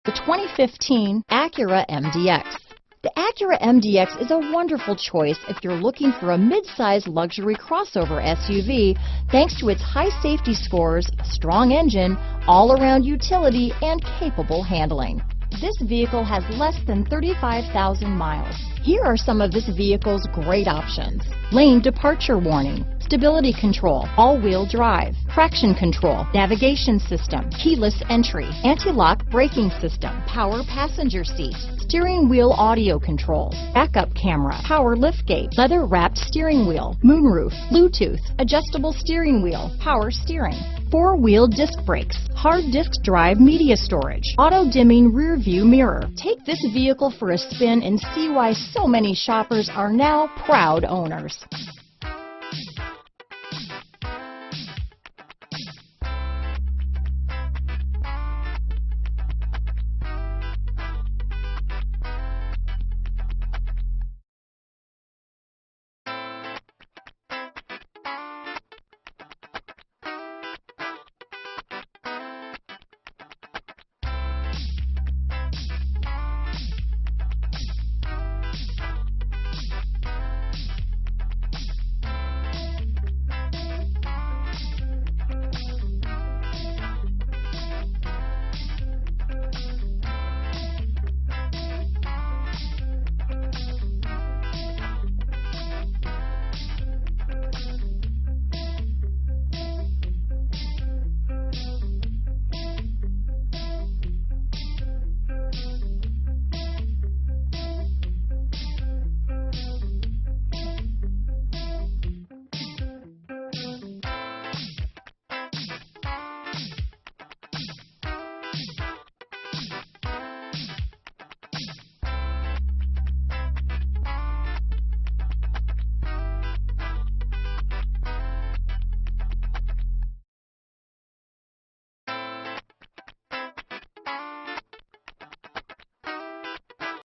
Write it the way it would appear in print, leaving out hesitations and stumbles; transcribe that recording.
The 2015 Acura MDX. The Acura MDX is a wonderful choice if you're looking for a mid-size luxury crossover SUV thanks to its high safety scores, strong engine, all-around utility, and capable handling. This vehicle has less than 35,000 miles. Here are some of this vehicle's great options: lane departure warning, stability control, all-wheel drive, traction control, navigation system, keyless entry, anti-lock braking system, power passenger seat, steering wheel audio controls, backup camera, power liftgate, leather-wrapped steering wheel, moonroof, Bluetooth, adjustable steering wheel, power steering, four-wheel disc brakes, hard disk drive media storage, auto-dimming rear view mirror. Take this vehicle for a spin and see why so many shoppers are now proud owners.